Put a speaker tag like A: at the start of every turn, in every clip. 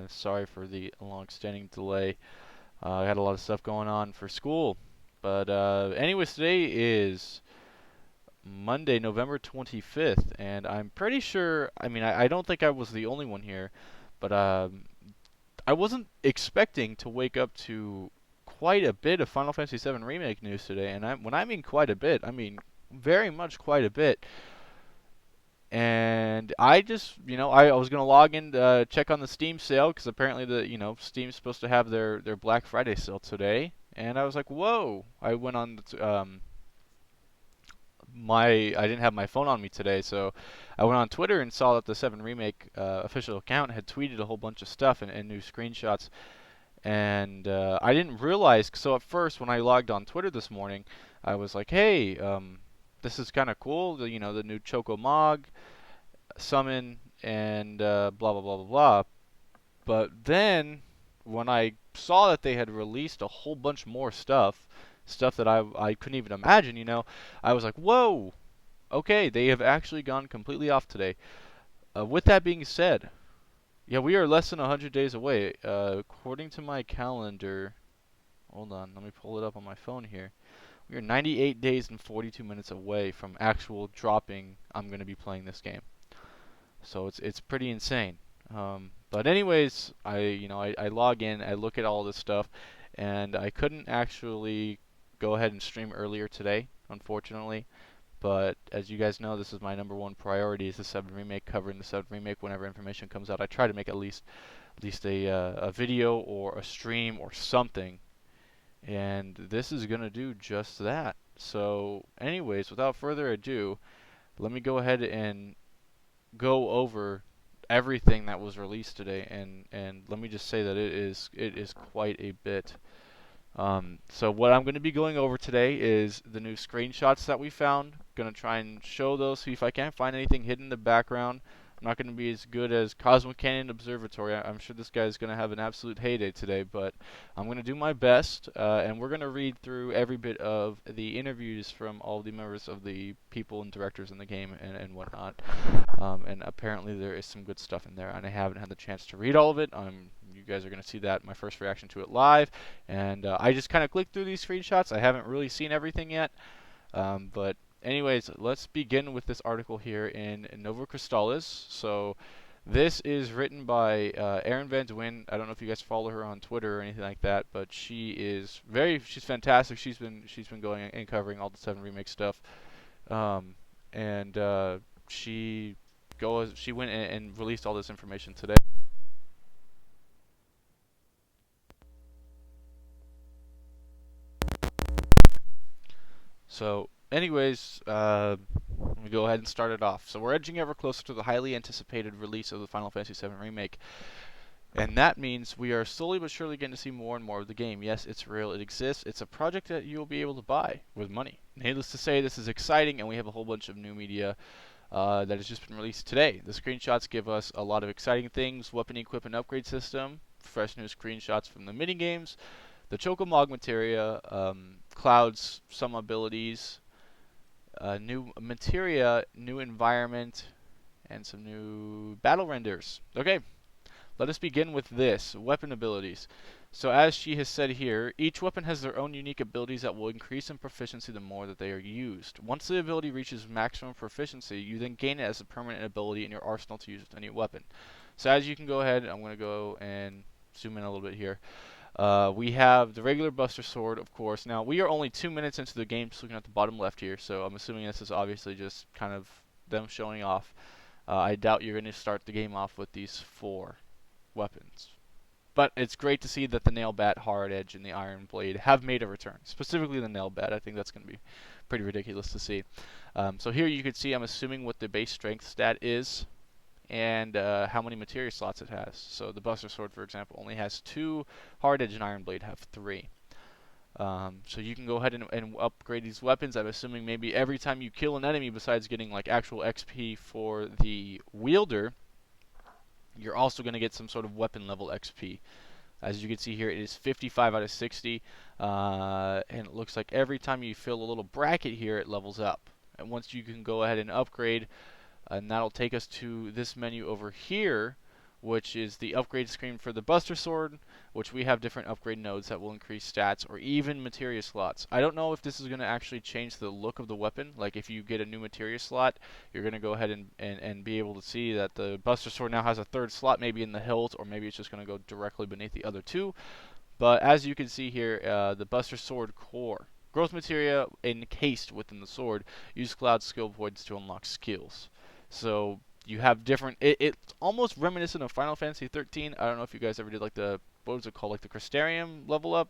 A: Sorry for the long-standing delay. I had a lot of stuff going on for school. But anyways, today is Monday, November 25th, and I'm pretty sure, I don't think I was the only one here, but I wasn't expecting to wake up to quite a bit of Final Fantasy VII Remake news today, and when I mean quite a bit, I mean very much quite a bit. And I just, I was gonna log in to check on the Steam sale because apparently Steam's supposed to have their Black Friday sale today, and I was like, whoa! I went on I didn't have my phone on me today, so I went on Twitter and saw that the Seven Remake official account had tweeted a whole bunch of stuff and new screenshots, and I didn't realize. So at first, when I logged on Twitter this morning, I was like, hey, this is kind of cool. The new Choco Mog summon and blah blah blah blah blah. But then when I saw that they had released a whole bunch more stuff that I couldn't even imagine, I was like, whoa, okay, they have actually gone completely off today. With that being said, yeah, we are less than 100 days away. According to my calendar, hold on, let me pull it up on my phone here. We are 98 days and 42 minutes away from actual dropping. I'm going to be playing this game. So it's pretty insane. But anyways, I log in, I look at all this stuff, and I couldn't actually go ahead and stream earlier today, unfortunately. But as you guys know, this is my number one priority is the 7 remake, covering the 7 remake whenever information comes out. I try to make at least a video or a stream or something, and this is gonna do just that. So, anyways, without further ado, let me go ahead and go over everything that was released today, and let me just say that it is quite a bit. So what I'm going to be going over today is the new screenshots that we found. Going to try and show those, see if I can't find anything hidden in the background. I'm not going to be as good as Cosmo Canyon Observatory. I'm sure this guy's going to have an absolute heyday today, but I'm going to do my best, and we're going to read through every bit of the interviews from all the members of the people and directors in the game and whatnot. And apparently there is some good stuff in there, and I haven't had the chance to read all of it. You guys are going to see that, my first reaction to it live, and I just kind of clicked through these screenshots. I haven't really seen everything yet, but anyways, let's begin with this article here in Nova Crystallis. So this is written by Erin Van Dwin. I don't know if you guys follow her on Twitter or anything like that, but she's fantastic. She's been going and covering all the 7 remake stuff, and she went and released all this information today. So, anyways, let me go ahead and start it off. So we're edging ever closer to the highly anticipated release of the Final Fantasy VII Remake. And that means we are slowly but surely getting to see more and more of the game. Yes, it's real, it exists, it's a project that you will be able to buy with money. Needless to say, this is exciting, and we have a whole bunch of new media that has just been released today. The screenshots give us a lot of exciting things: weapon equip and upgrade system, fresh new screenshots from the minigames, the Chocomog materia, Cloud's some abilities, new materia, new environment, and some new battle renders. Okay, let us begin with this, weapon abilities. So as she has said here, each weapon has their own unique abilities that will increase in proficiency the more that they are used. Once the ability reaches maximum proficiency, you then gain it as a permanent ability in your arsenal to use with any weapon. So as you can go ahead, I'm going to go and zoom in a little bit here. We have the regular Buster Sword, of course. Now, we are only 2 minutes into the game, just looking at the bottom left here, so I'm assuming this is obviously just kind of them showing off. I doubt you're going to start the game off with these 4 weapons. But it's great to see that the Nail Bat, Hard Edge, and the Iron Blade have made a return. Specifically the Nail Bat. I think that's going to be pretty ridiculous to see. So here you can see, I'm assuming what the base strength stat is, and how many materia slots it has. So the Buster Sword, for example, only has 2. Hard Edge and Iron Blade have 3. So you can go ahead and upgrade these weapons. I'm assuming maybe every time you kill an enemy, besides getting like actual XP for the wielder, you're also going to get some sort of weapon level XP. As you can see here, it is 55 out of 60, and it looks like every time you fill a little bracket here, it levels up. And once you can go ahead and upgrade, and that'll take us to this menu over here, which is the upgrade screen for the Buster Sword, which we have different upgrade nodes that will increase stats or even materia slots. I don't know if this is going to actually change the look of the weapon. Like if you get a new materia slot, you're going to go ahead and be able to see that the Buster Sword now has a third slot, maybe in the hilt, or maybe it's just going to go directly beneath the other two. But as you can see here, the Buster Sword core. Growth materia encased within the sword. Use Cloud skill voids to unlock skills. So you have different. It's almost reminiscent of Final Fantasy 13. I don't know if you guys ever did like the what was it called, like the Crystarium level up.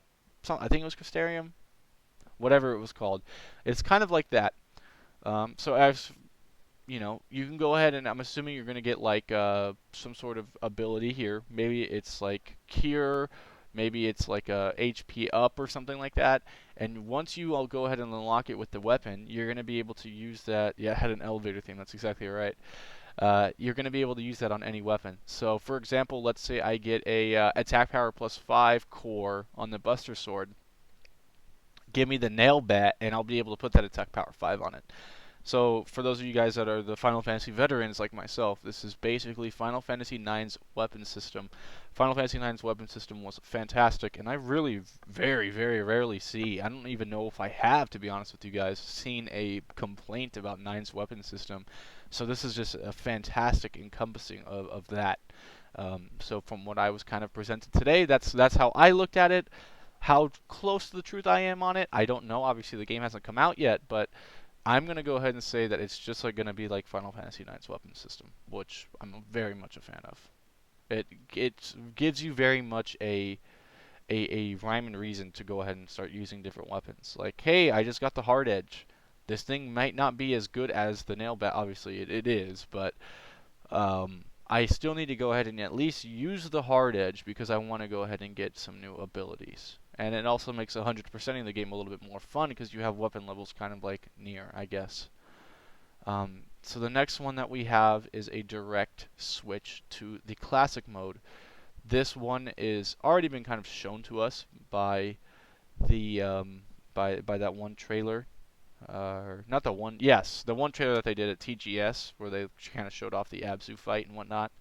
A: I think it was Crystarium, whatever it was called. It's kind of like that. So as you know, you can go ahead and I'm assuming you're going to get like some sort of ability here. Maybe it's like cure, maybe it's like a HP up or something like that. And once you all go ahead and unlock it with the weapon, you're going to be able to use that. Yeah, I had an elevator theme. That's exactly right. You're going to be able to use that on any weapon. So, for example, let's say I get a attack power +5 core on the Buster Sword. Give me the nail bat, and I'll be able to put that attack power 5 on it. So, for those of you guys that are the Final Fantasy veterans like myself, this is basically Final Fantasy IX's weapon system. Final Fantasy IX's weapon system was fantastic, and I really very, very rarely see, I don't even know if I have, to be honest with you guys, seen a complaint about IX's weapon system. So this is just a fantastic encompassing of that. So from what I was kind of presented today, that's how I looked at it. How close to the truth I am on it, I don't know. Obviously, the game hasn't come out yet, but I'm going to go ahead and say that it's just like going to be like Final Fantasy IX's weapon system, which I'm very much a fan of. It gives you very much a rhyme and reason to go ahead and start using different weapons. Like, hey, I just got the hard edge. This thing might not be as good as the nail bat. Obviously, it is, but I still need to go ahead and at least use the hard edge because I want to go ahead and get some new abilities. And it also makes 100%ing the game a little bit more fun because you have weapon levels kind of like near, I guess. So the next one that we have is a direct switch to the classic mode. This one is already been kind of shown to us by the by that one trailer. Not the one, yes, the one trailer that they did at TGS where they kind of showed off the Abzu fight and whatnot.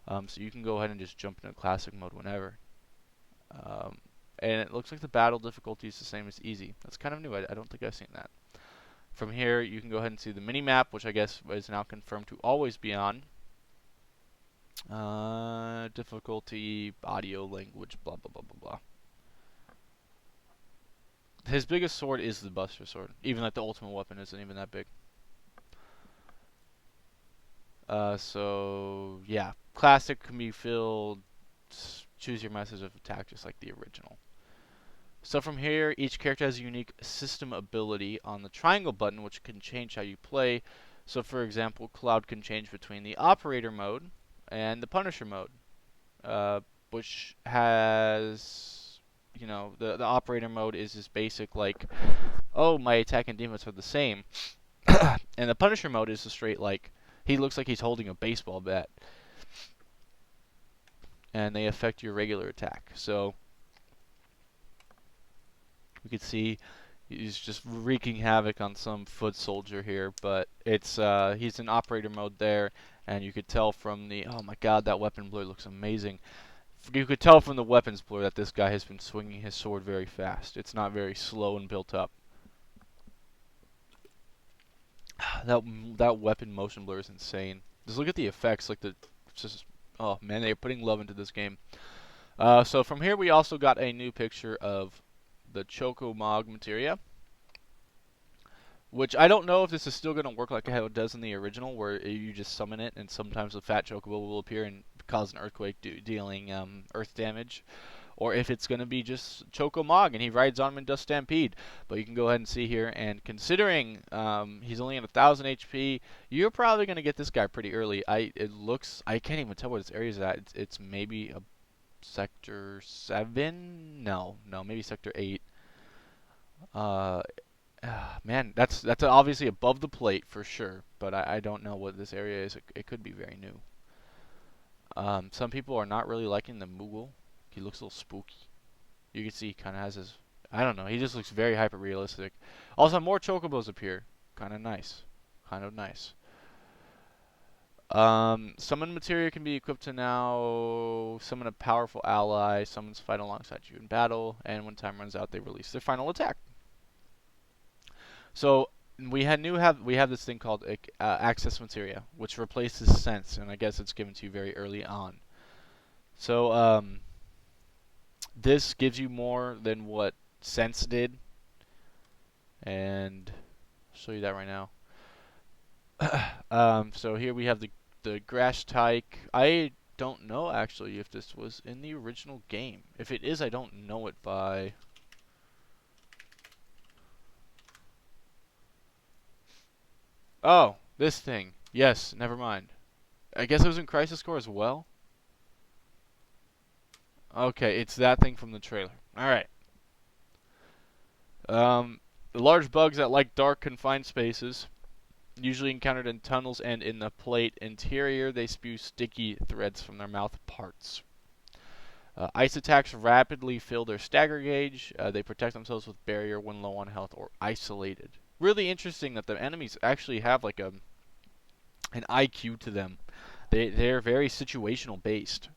A: So you can go ahead and just jump into classic mode whenever. Um, and it looks like the battle difficulty is the same as easy. That's kind of new. I don't think I've seen that. From here, you can go ahead and see the mini map, which I guess is now confirmed to always be on. Difficulty, audio, language, blah blah blah blah blah. His biggest sword is the Buster Sword, even like the ultimate weapon isn't even that big. So yeah, classic can be filled. Choose your method of attack, just like the original. So from here, each character has a unique system ability on the triangle button, which can change how you play. So for example, Cloud can change between the operator mode and the Punisher mode, which has, you know, the operator mode is this basic like, oh, my attack and defense are the same, and the Punisher mode is a straight like, he looks like he's holding a baseball bat, and they affect your regular attack. So we could see he's just wreaking havoc on some foot soldier here, but it's he's in operator mode there, and you could tell from the, oh my god, that weapon blur looks amazing. You could tell from the weapons blur that this guy has been swinging his sword very fast. It's not very slow and built up. That weapon motion blur is insane. Just look at the effects, like just, oh man, they're putting love into this game. So from here we also got a new picture of the Choco-Mog materia, which I don't know if this is still going to work like how it does in the original, where you just summon it and sometimes a fat Chocobo will appear and cause an earthquake, dealing earth damage, or if it's going to be just Choco-Mog and he rides on him and does Stampede. But you can go ahead and see here, and considering he's only at 1,000 HP, you're probably going to get this guy pretty early. It looks, I can't even tell what his area is at. It's maybe a Sector 7? No, maybe Sector 8. Man, that's obviously above the plate for sure, but I don't know what this area is. It could be very new. Some people are not really liking the Moogle. He looks a little spooky. You can see he kind of has his, I don't know, he just looks very hyper realistic. Also, more Chocobos appear. Kind of nice. Summon materia can be equipped to now summon a powerful ally. Summons fight alongside you in battle, and when time runs out, they release their final attack. So we have this thing called access materia, which replaces sense, and I guess it's given to you very early on. So this gives you more than what sense did, and I'll show you that right now. So here we have the Grash Tyke. I don't know actually if this was in the original game. If it is, I don't know it by. Oh, this thing. Yes, never mind. I guess it was in Crisis Core as well. Okay, it's that thing from the trailer. All right. The large bugs that like dark confined spaces, usually encountered in tunnels and in the plate interior, they spew sticky threads from their mouth parts. Ice attacks rapidly fill their stagger gauge. They protect themselves with barrier when low on health or isolated. Really interesting that the enemies actually have like an IQ to them. They're very situational based.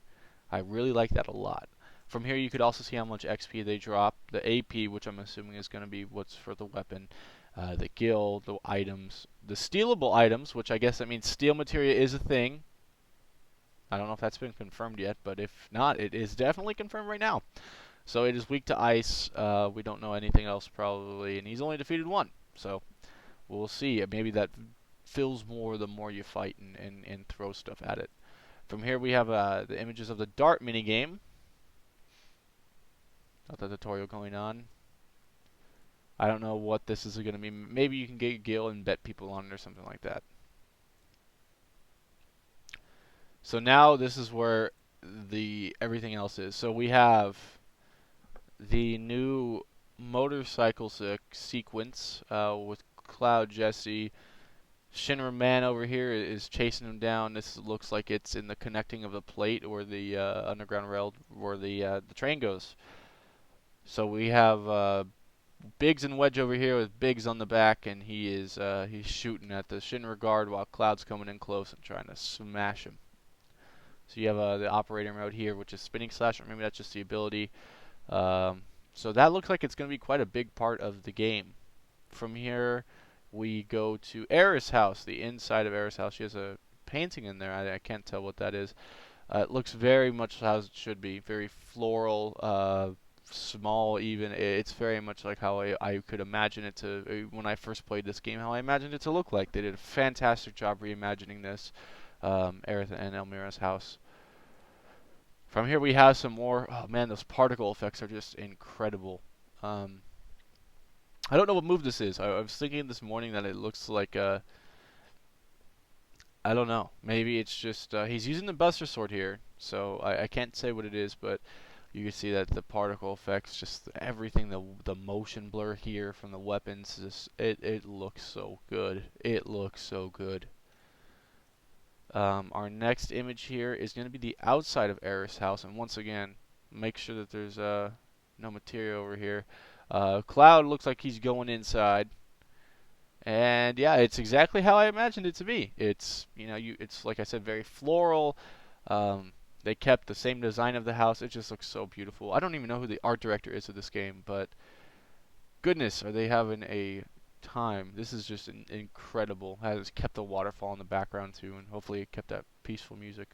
A: I really like that a lot. From here, you could also see how much XP they drop. The AP, which I'm assuming is going to be what's for the weapon, the gil, the items, the stealable items, which I guess that means steel materia is a thing. I don't know if that's been confirmed yet, but if not, it is definitely confirmed right now. So it is weak to ice. We don't know anything else probably, and he's only defeated one. So we'll see. Maybe that fills more the more you fight and throw stuff at it. From here we have the images of the dart minigame. Got the tutorial going on. I don't know what this is going to be. Maybe you can get Gil and bet people on it or something like that. So now this is where the everything else is. So we have the new motorcycle sequence with Cloud, Jesse. Shinra Man over here is chasing him down. This looks like it's in the connecting of the plate or the underground rail where the train goes. So we have Biggs and Wedge over here with Biggs on the back, and he's shooting at the Shinra guard while Cloud's coming in close and trying to smash him. So you have the operator mode here, which is spinning slash, or maybe that's just the ability. So that looks like it's going to be quite a big part of the game. From here, we go to Aerith's house, the inside of Aerith's house. She has a painting in there. I can't tell what that is. It looks very much how it should be. Very floral, small even. It's very much like how I could imagine it to, when I first played this game, how I imagined it to look like. They did a fantastic job reimagining this, Aerith and Elmira's house. From here we have some more. Oh man, those particle effects are just incredible. I don't know what move this is. I was thinking this morning that it looks like I don't know. Maybe it's just he's using the Buster Sword here, so I can't say what it is, but you can see that the particle effects, just everything, the motion blur here from the weapons, just it looks so good. It looks so good. Our next image here is going to be the outside of Aerith's house, and once again, make sure that there's no materia over here. Cloud looks like he's going inside, and yeah, it's exactly how I imagined it to be. It's it's like I said, very floral. They kept the same design of the house. It just looks so beautiful. I don't even know who the art director is of this game, but goodness, are they having a time. This is just incredible. Has kept the waterfall in the background too, and hopefully it kept that peaceful music.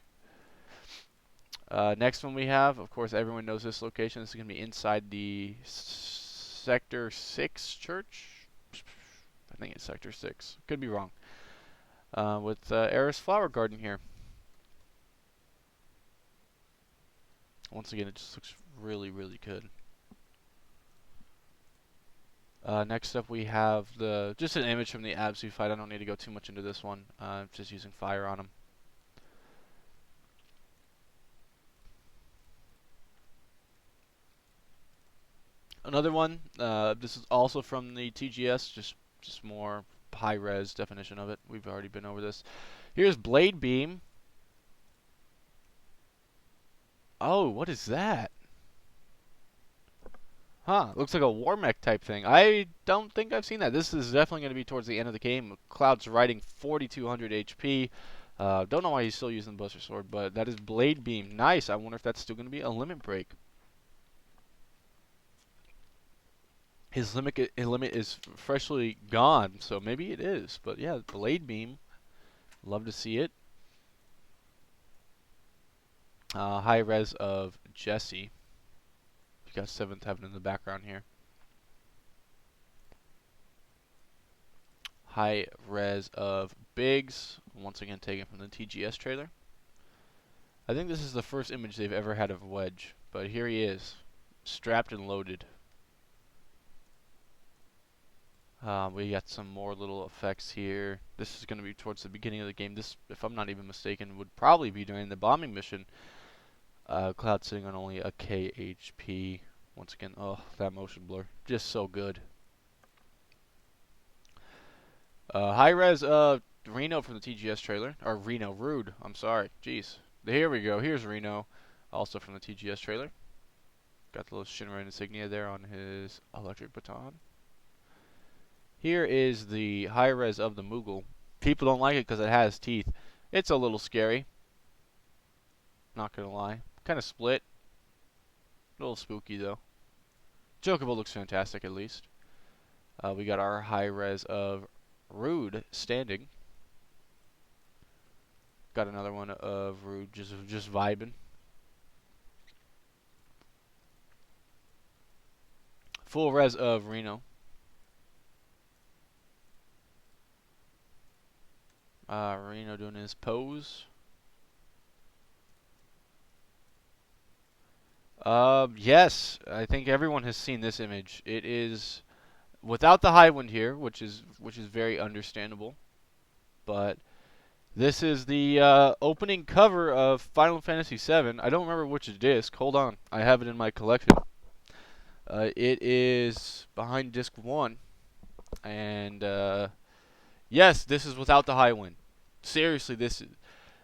A: Next one we have, of course, everyone knows this location. This is going to be inside the Sector 6 church. I think it's Sector 6. Could be wrong. With Aerith's Flower Garden here. Once again, it just looks really, really good. Next up we have just an image from the Abzu fight. I don't need to go too much into this one. Just using fire on him. Another one. This is also from the TGS. Just more high res definition of it. We've already been over this. Here's Blade Beam. Oh, what is that? Huh, looks like a war mech type thing. I don't think I've seen that. This is definitely going to be towards the end of the game. Cloud's riding 4200 HP. Don't know why he's still using the Buster Sword, but that is Blade Beam. Nice. I wonder if that's still going to be a limit break. His limit is freshly gone, so maybe it is. But yeah, Blade Beam. Love to see it. High res of Jesse. You got 7th Heaven in the background here. High res of Biggs. Once again taken from the TGS trailer. I think this is the first image they've ever had of Wedge. But here he is. Strapped and loaded. We got some more little effects here. This is going to be towards the beginning of the game. This, if I'm not even mistaken, would probably be during the bombing mission. Cloud sitting on only a KHP. Once again, oh, that motion blur. Just so good. High res Reno from the TGS trailer. Or Reno, Rude. I'm sorry. Jeez. Here we go. Here's Reno. Also from the TGS trailer. Got the little Shinra insignia there on his electric baton. Here is the high res of the Moogle. People don't like it because it has teeth. It's a little scary. Not gonna lie. Kind of split. A little spooky though. Chocobo looks fantastic at least. We got our high res of Rude standing. Got another one of Rude just vibing. Full res of Reno. Reno doing his pose. Yes, I think everyone has seen this image. It is without the high wind here, which is very understandable. But this is the opening cover of Final Fantasy VII. I don't remember which disc. Hold on, I have it in my collection. It is behind disc 1, and yes, this is without the high wind. Seriously, this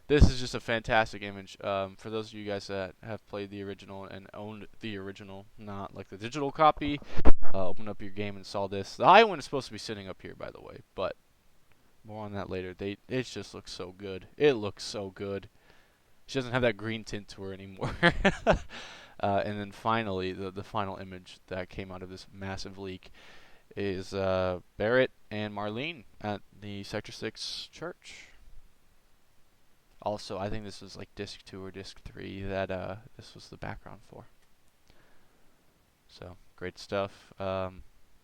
A: is just a fantastic image. For those of you guys that have played the original and owned the original, not like the digital copy, open up your game and saw this. The high wind is supposed to be sitting up here, by the way, but more on that later. It just looks so good. It looks so good. She doesn't have that green tint to her anymore. And then finally, the final image that came out of this massive leak is Barrett and Marlene at the Sector 6 church. Also, I think this was like disc 2 or disc 3 that this was the background for. So, great stuff.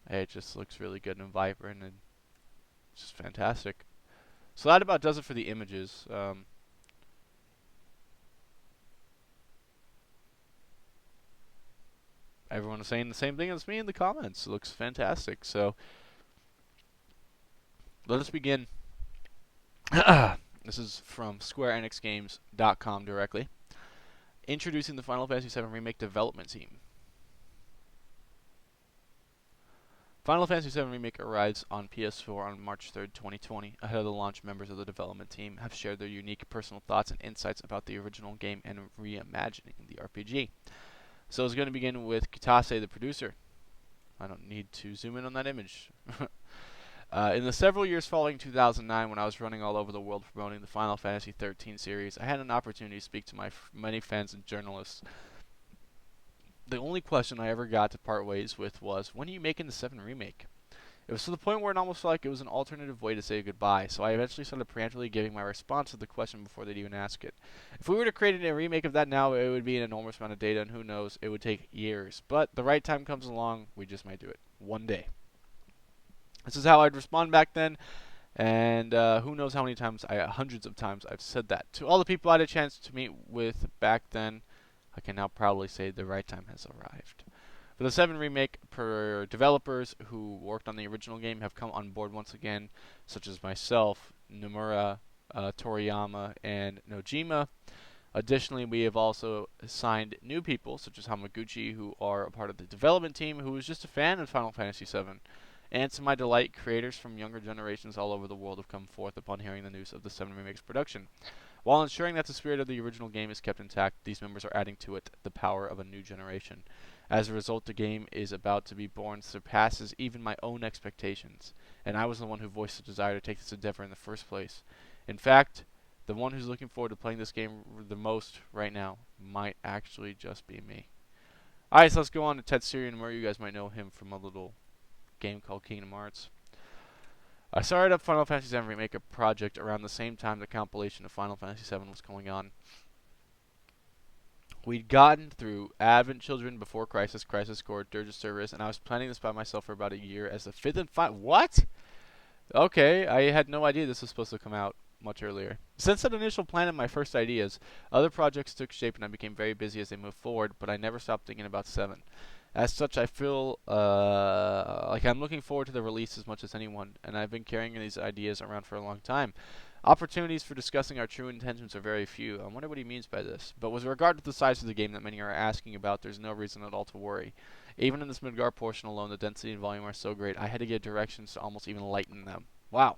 A: It just looks really good and vibrant and just fantastic. So that about does it for the images. Everyone is saying the same thing as me in the comments. It looks fantastic. So, let us begin. This is from SquareEnixGames.com directly. Introducing the Final Fantasy VII Remake development team. Final Fantasy VII Remake arrives on PS4 on March 3rd, 2020. Ahead of the launch, members of the development team have shared their unique personal thoughts and insights about the original game and reimagining the RPG. So it's going to begin with Kitase, the producer. I don't need to zoom in on that image. In the several years following 2009, when I was running all over the world promoting the Final Fantasy XIII series, I had an opportunity to speak to my many fans and journalists. The only question I ever got to part ways with was, when are you making the 7 remake? It was to the point where it almost felt like it was an alternative way to say goodbye, so I eventually started preemptively giving my response to the question before they'd even ask it. If we were to create a remake of that now, it would be an enormous amount of data, and who knows, it would take years. But the right time comes along, we just might do it. One day. This is how I'd respond back then, and who knows how many times, hundreds of times I've said that. To all the people I had a chance to meet with back then, I can now proudly say the right time has arrived. For the 7 remake, developers who worked on the original game have come on board once again, such as myself, Nomura, Toriyama, and Nojima. Additionally, we have also signed new people, such as Hamaguchi, who are a part of the development team, who was just a fan of Final Fantasy VII. And to my delight, creators from younger generations all over the world have come forth upon hearing the news of the 7 Remake's production. While ensuring that the spirit of the original game is kept intact, these members are adding to it the power of a new generation. As a result, the game is about to be born surpasses even my own expectations, and I was the one who voiced the desire to take this endeavor in the first place. In fact, The one who's looking forward to playing this game the most right now might actually just be me. Alright, so let's go on to Ted Sirian, where you guys might know him from a little game called Kingdom Hearts. I started up Final Fantasy VII Remake a project around the same time the compilation of Final Fantasy VII was going on. We'd gotten through Advent Children, Before Crisis, Crisis Core, Dirge of Cerberus, and I was planning this by myself for about a year as the fifth and final. What? Okay, I had no idea this was supposed to come out much earlier. Since that initial plan and my first ideas, other projects took shape and I became very busy as they moved forward, but I never stopped thinking about 7. As such, I feel like I'm looking forward to the release as much as anyone, and I've been carrying these ideas around for a long time. Opportunities for discussing our true intentions are very few. I wonder what he means by this. But with regard to the size of the game that many are asking about, there's no reason at all to worry. Even in this Midgar portion alone, the density and volume are so great, I had to get directions to almost even lighten them. Wow.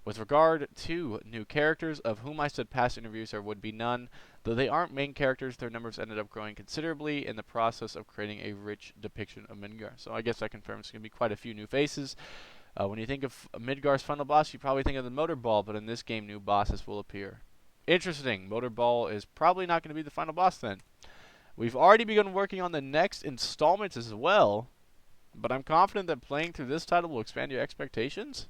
A: With regard to new characters, of whom I said past interviews there would be none, though they aren't main characters, their numbers ended up growing considerably in the process of creating a rich depiction of Midgar. So I guess that confirms there's going to be quite a few new faces. When you think of Midgar's final boss, you probably think of the Motor Ball, but in this game, new bosses will appear. Interesting. Motor Ball is probably not going to be the final boss then. We've already begun working on the next installments as well, but I'm confident that playing through this title will expand your expectations.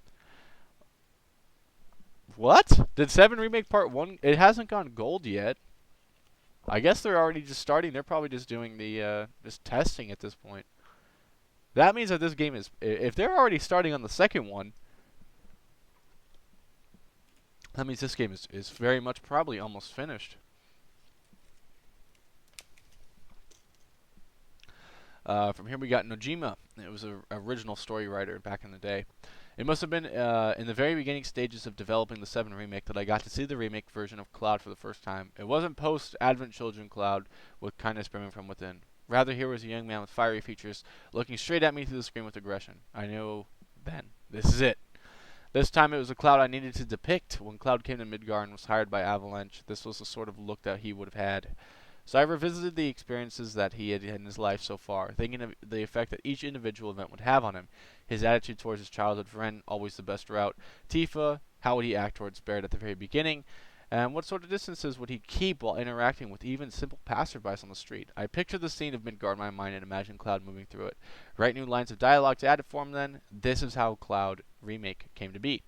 A: What? Did 7 Remake Part 1? It hasn't gone gold yet. I guess they're already just starting. They're probably just doing the, just testing at this point. That means that this game is, if they're already starting on the second one, that means this game is very much probably almost finished. From here we got Nojima. It was an original story writer back in the day. It must have been in the very beginning stages of developing the 7 remake that I got to see the remake version of Cloud for the first time. It wasn't post-Advent Children Cloud with kindness brimming from within. Rather, here was a young man with fiery features looking straight at me through the screen with aggression. I knew then, this is it. This time it was a Cloud I needed to depict. When Cloud came to Midgar and was hired by Avalanche, this was the sort of look that he would have had. So I revisited the experiences that he had in his life so far, thinking of the effect that each individual event would have on him. His attitude towards his childhood friend, always the best route. Tifa, how would he act towards Barrett at the very beginning? And what sort of distances would he keep while interacting with even simple passerbys on the street? I pictured the scene of Midgard in my mind and imagined Cloud moving through it. Write new lines of dialogue to add to form then. This is how Cloud Remake came to be.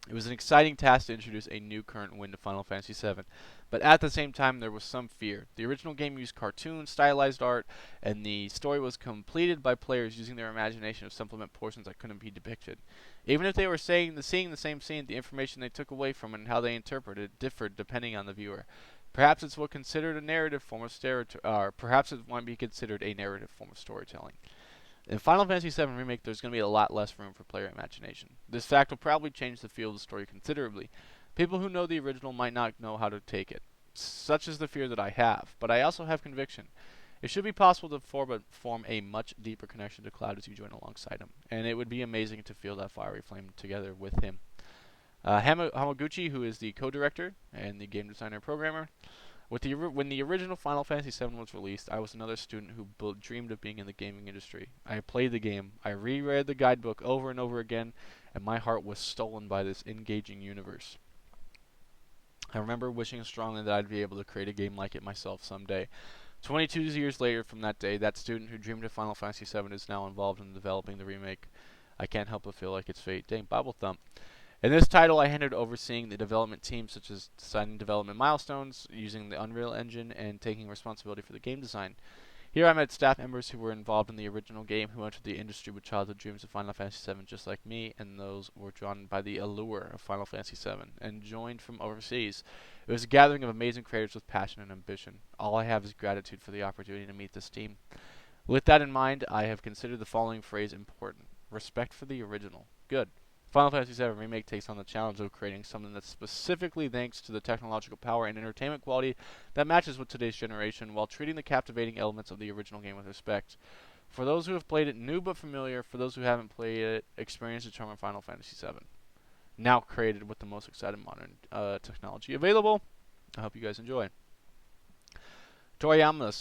A: It was an exciting task to introduce a new current wind to Final Fantasy VII, but at the same time there was some fear. The original game used cartoon, stylized art, and the story was completed by players using their imagination to supplement portions that couldn't be depicted. Even if they were seeing the same scene, the information they took away from it and how they interpreted it differed depending on the viewer. Perhaps it's what considered a narrative form of perhaps it might be considered a narrative form of storytelling. In Final Fantasy VII Remake, there's going to be a lot less room for player imagination. This fact will probably change the feel of the story considerably. People who know the original might not know how to take it. Such is the fear that I have, but I also have conviction. It should be possible to form a much deeper connection to Cloud as you join alongside him, and it would be amazing to feel that fiery flame together with him. Hamaguchi, who is the co-director and the game designer programmer, when the original Final Fantasy VII was released, I was another student who dreamed of being in the gaming industry. I played the game, I reread the guidebook over and over again, and my heart was stolen by this engaging universe. I remember wishing strongly that I'd be able to create a game like it myself someday. 22 years later from that day, that student who dreamed of Final Fantasy VII is now involved in developing the remake. I can't help but feel like it's fate. Dang, Bible thump. In this title, I handled overseeing the development team, such as deciding development milestones, using the Unreal Engine, and taking responsibility for the game design. Here I met staff members who were involved in the original game who entered the industry with childhood dreams of Final Fantasy VII just like me, and those were drawn by the allure of Final Fantasy VII and joined from overseas. It was a gathering of amazing creators with passion and ambition. All I have is gratitude for the opportunity to meet this team. With that in mind, I have considered the following phrase important. Respect for the original. Good. Final Fantasy VII Remake takes on the challenge of creating something that's specifically thanks to the technological power and entertainment quality that matches with today's generation, while treating the captivating elements of the original game with respect. For those who have played it new but familiar, for those who haven't played it, experience the charm of Final Fantasy VII. Now created with the most exciting modern technology available. I hope you guys enjoy. Toriyama,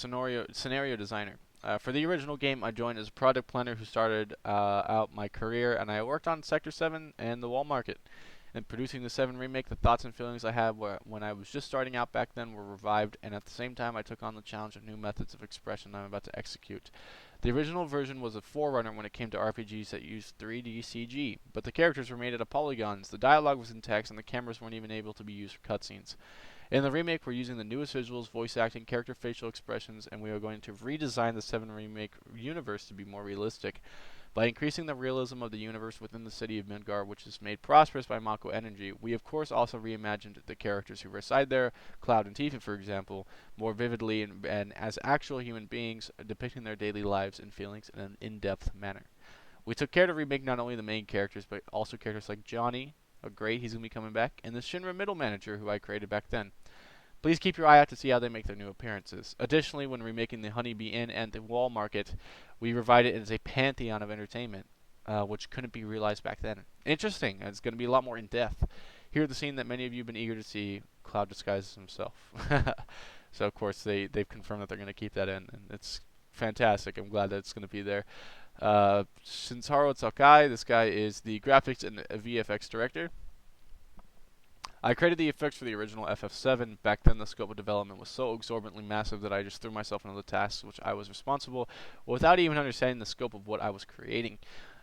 A: scenario designer. For the original game, I joined as a product planner who started out my career, and I worked on Sector 7 and the Wall Market. In producing the 7 remake, the thoughts and feelings I had when I was just starting out back then were revived, and at the same time I took on the challenge of new methods of expression I'm about to execute. The original version was a forerunner when it came to RPGs that used 3D CG, but the characters were made out of polygons, the dialogue was in text, and the cameras weren't even able to be used for cutscenes. In the remake, we're using the newest visuals, voice acting, character facial expressions, and we are going to redesign the 7 remake universe to be more realistic. By increasing the realism of the universe within the city of Midgar, which is made prosperous by Mako energy, we of course also reimagined the characters who reside there, Cloud and Tifa for example, more vividly and as actual human beings, depicting their daily lives and feelings in an in-depth manner. We took care to remake not only the main characters, but also characters like Johnny, great, he's going to be coming back, and the Shinra middle manager who I created back then. Please keep your eye out to see how they make their new appearances. Additionally, when remaking the Honeybee Inn and the Wall Market, we revived it as a pantheon of entertainment, which couldn't be realized back then. Interesting. It's going to be a lot more in depth. Here, the scene that many of you have been eager to see, Cloud disguises himself. So, of course, they've confirmed that they're going to keep that in, and it's fantastic. I'm glad that it's going to be there. Shintaro Sakai, this guy is the graphics and VFX director. I created the effects for the original FF7. Back then, the scope of development was so exorbitantly massive that I just threw myself into the tasks which I was responsible without even understanding the scope of what I was creating.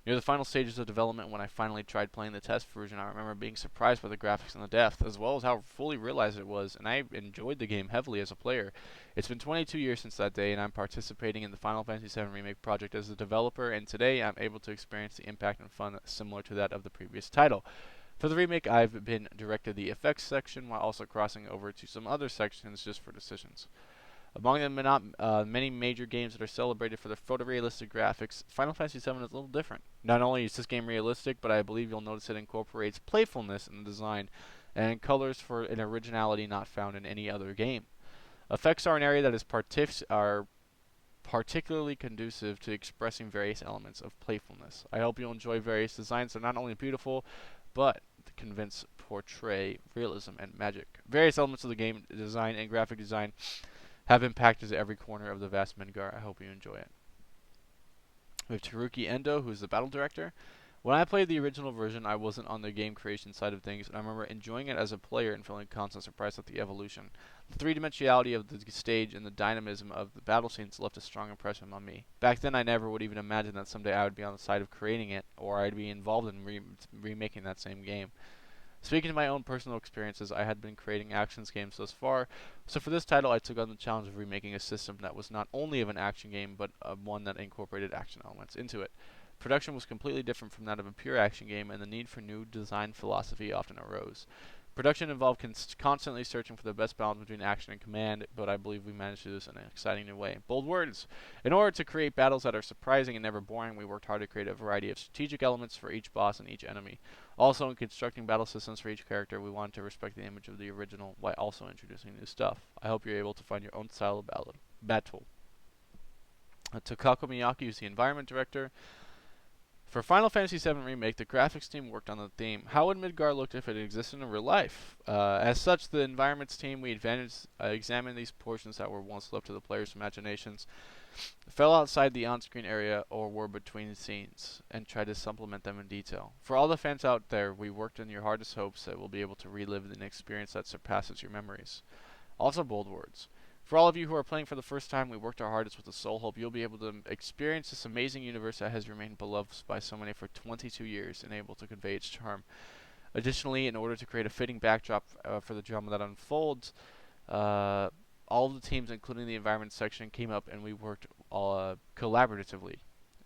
A: Near the final stages of development, when I finally tried playing the test version, I remember being surprised by the graphics and the depth, as well as how fully realized it was, and I enjoyed the game heavily as a player. It's been 22 years since that day, and I'm participating in the Final Fantasy VII Remake project as a developer, and today I'm able to experience the impact and fun similar to that of the previous title. For the remake, I've been directed the effects section while also crossing over to some other sections just for decisions. Among the many major games that are celebrated for their photorealistic graphics, Final Fantasy VII is a little different. Not only is this game realistic, but I believe you'll notice it incorporates playfulness in the design and colors for an originality not found in any other game. Effects are an area that is particularly conducive to expressing various elements of playfulness. I hope you'll enjoy various designs that are not only beautiful, but convince portray realism and magic. Various elements of the game design and graphic design have impacted every corner of the vast Midgar. I hope you enjoy it. We have Teruki Endo, who's the battle director. When I played the original version, I wasn't on the game creation side of things, and I remember enjoying it as a player and feeling constant surprise at the evolution. The three-dimensionality of the stage and the dynamism of the battle scenes left a strong impression on me. Back then, I never would even imagine that someday I would be on the side of creating it, or I'd be involved in remaking that same game. Speaking of my own personal experiences, I had been creating actions games thus far, so for this title I took on the challenge of remaking a system that was not only of an action game, but one that incorporated action elements into it. Production was completely different from that of a pure action game, and the need for new design philosophy often arose. Production involved constantly searching for the best balance between action and command, but I believe we managed to do this in an exciting new way. Bold words! In order to create battles that are surprising and never boring, we worked hard to create a variety of strategic elements for each boss and each enemy. Also, in constructing battle systems for each character, we wanted to respect the image of the original while also introducing new stuff. I hope you're able to find your own style of battle. Takako Miyake is the environment director. For Final Fantasy VII Remake, the graphics team worked on the theme. How would Midgar look if it existed in real life? As such, the environments team, we examined these portions that were once left to the players' imaginations, fell outside the on-screen area, or were between scenes, and tried to supplement them in detail. For all the fans out there, we worked in your hardest hopes that we'll be able to relive an experience that surpasses your memories. Also bold words. For all of you who are playing for the first time, we worked our hardest with the sole hope you'll be able to experience this amazing universe that has remained beloved by so many for 22 years and able to convey its charm. Additionally, in order to create a fitting backdrop for the drama that unfolds, all of the teams, including the environment section, came up and we worked collaboratively.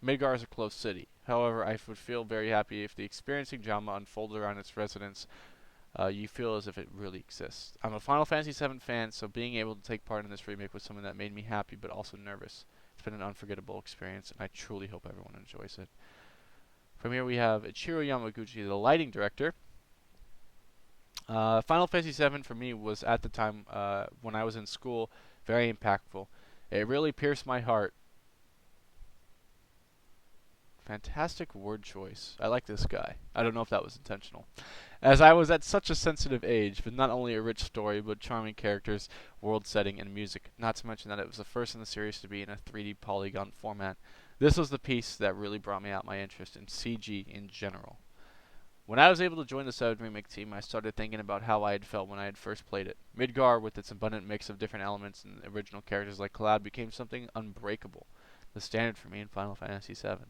A: Midgar is a closed city. However, I would feel very happy if the experiencing drama unfolded around its residents. You feel as if it really exists. I'm a Final Fantasy VII fan, so being able to take part in this remake was something that made me happy but also nervous. It's been an unforgettable experience, and I truly hope everyone enjoys it. From here we have Ichiro Yamaguchi, the lighting director. Final Fantasy VII for me was, at the time when I was in school, very impactful. It really pierced my heart. Fantastic word choice. I like this guy. I don't know if that was intentional. As I was at such a sensitive age, with not only a rich story, but charming characters, world setting, and music, not to mention that it was the first in the series to be in a 3D polygon format. This was the piece that really brought me out my interest in CG in general. When I was able to join the 7 Remake team, I started thinking about how I had felt when I had first played it. Midgar, with its abundant mix of different elements and original characters like Cloud, became something unbreakable, the standard for me in Final Fantasy VII.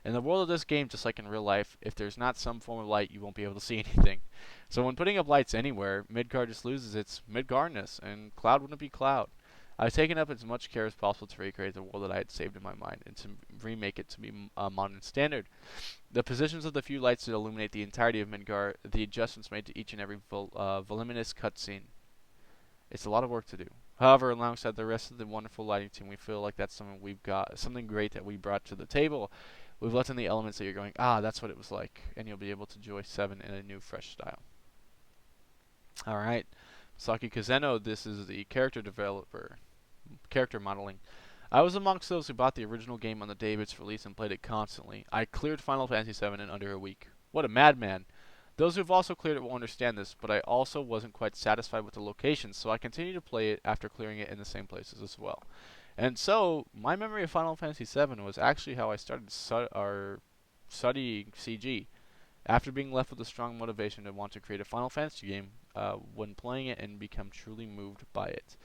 A: In the world of this game, just like in real life, if there's not some form of light, you won't be able to see anything. So when putting up lights anywhere, Midgar just loses its Midgarness, and Cloud wouldn't be Cloud. I've taken up as much care as possible to recreate the world that I had saved in my mind and to remake it to be a modern standard. The positions of the few lights that illuminate the entirety of Midgar, the adjustments made to each and every voluminous cutscene. It's a lot of work to do. However, alongside the rest of the wonderful lighting team, we feel like that's something we've got, something great that we brought to the table. We've left in the elements that you're going, that's what it was like, and you'll be able to enjoy 7 in a new, fresh style. Alright, Saki Kazeno, this is the character developer, character modeling. I was amongst those who bought the original game on the day of its release and played it constantly. I cleared Final Fantasy VII in under a week. What a madman! Those who've also cleared it will understand this, but I also wasn't quite satisfied with the locations, so I continued to play it after clearing it in the same places as well. And so, my memory of Final Fantasy VII was actually how I started studying CG. After being left with a strong motivation to want to create a Final Fantasy game, when playing it and become truly moved by it.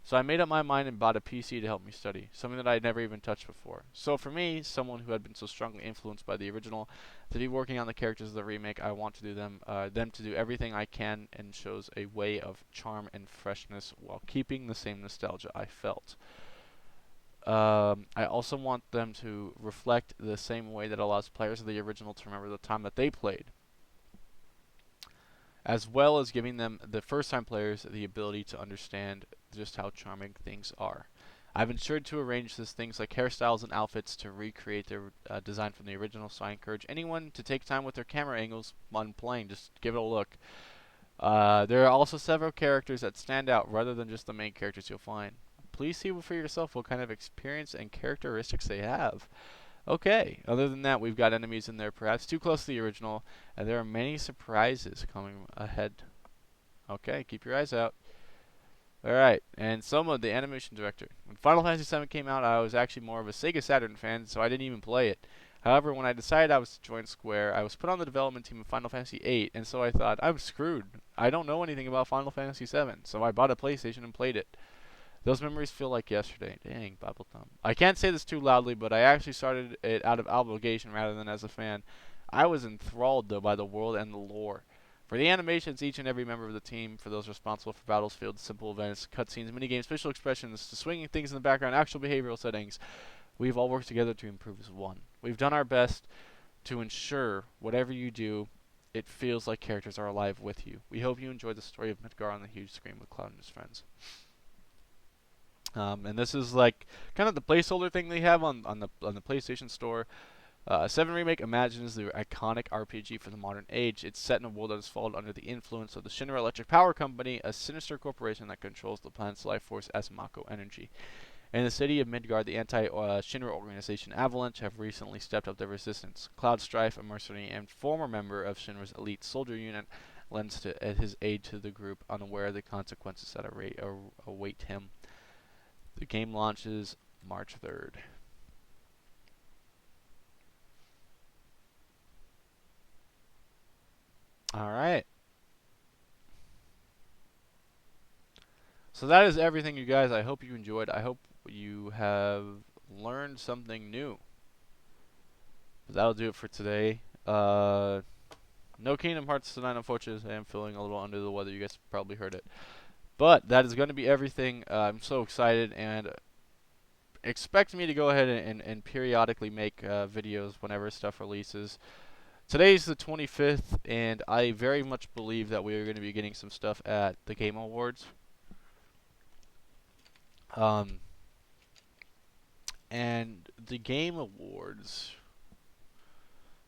A: So I made up my mind and bought a PC to help me study, something that I had never even touched before. So for me, someone who had been so strongly influenced by the original, to be working on the characters of the remake, I want to do them to do everything I can and shows a way of charm and freshness while keeping the same nostalgia I felt. I also want them to reflect the same way that allows players of the original to remember the time that they played, as well as giving them, the first time players, the ability to understand just how charming things are. I've ensured to arrange these things like hairstyles and outfits to recreate their design from the original, so I encourage anyone to take time with their camera angles when playing. Just give it a look. There are also several characters that stand out rather than just the main characters you'll find. Please see for yourself what kind of experience and characteristics they have. Okay, other than that, we've got enemies in there perhaps too close to the original, and there are many surprises coming ahead. Okay, keep your eyes out. Alright, and Soma, the animation director. When Final Fantasy VII came out, I was actually more of a Sega Saturn fan, so I didn't even play it. However, when I decided I was to join Square, I was put on the development team of Final Fantasy VIII, and so I thought, I'm screwed. I don't know anything about Final Fantasy VII, so I bought a PlayStation and played it. Those memories feel like yesterday. Dang, Bible thumb. I can't say this too loudly, but I actually started it out of obligation rather than as a fan. I was enthralled, though, by the world and the lore. For the animations, each and every member of the team, for those responsible for battlefields, simple events, cutscenes, minigames, facial expressions, to swinging things in the background, actual behavioral settings, we've all worked together to improve as one. We've done our best to ensure whatever you do, it feels like characters are alive with you. We hope you enjoy the story of Midgar on the huge screen with Cloud and his friends. And this is like kind of the placeholder thing they have on the PlayStation Store. 7 Remake imagines the iconic RPG for the modern age. It's set in a world that has fallen under the influence of the Shinra Electric Power Company, a sinister corporation that controls the planet's life force as Mako Energy. In the city of Midgard, the anti-Shinra organization Avalanche have recently stepped up their resistance. Cloud Strife, a mercenary and former member of Shinra's elite soldier unit, lends his aid to the group, unaware of the consequences that await him. The game launches March 3rd. Alright. So that is everything, you guys. I hope you enjoyed. I hope you have learned something new. But that'll do it for today. No Kingdom Hearts tonight, unfortunately. I am feeling a little under the weather. You guys probably heard it. But that is going to be everything. I'm so excited, and expect me to go ahead and periodically make videos whenever stuff releases. Today's the 25th, and I very much believe that we are going to be getting some stuff at the Game Awards. And the Game Awards,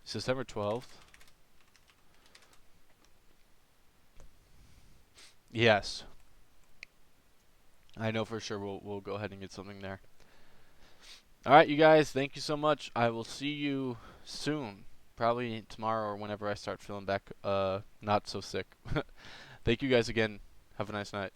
A: September 12th. Yes, I know for sure we'll go ahead and get something there. All right, you guys, thank you so much. I will see you soon, probably tomorrow or whenever I start feeling back not so sick. Thank you guys again. Have a nice night.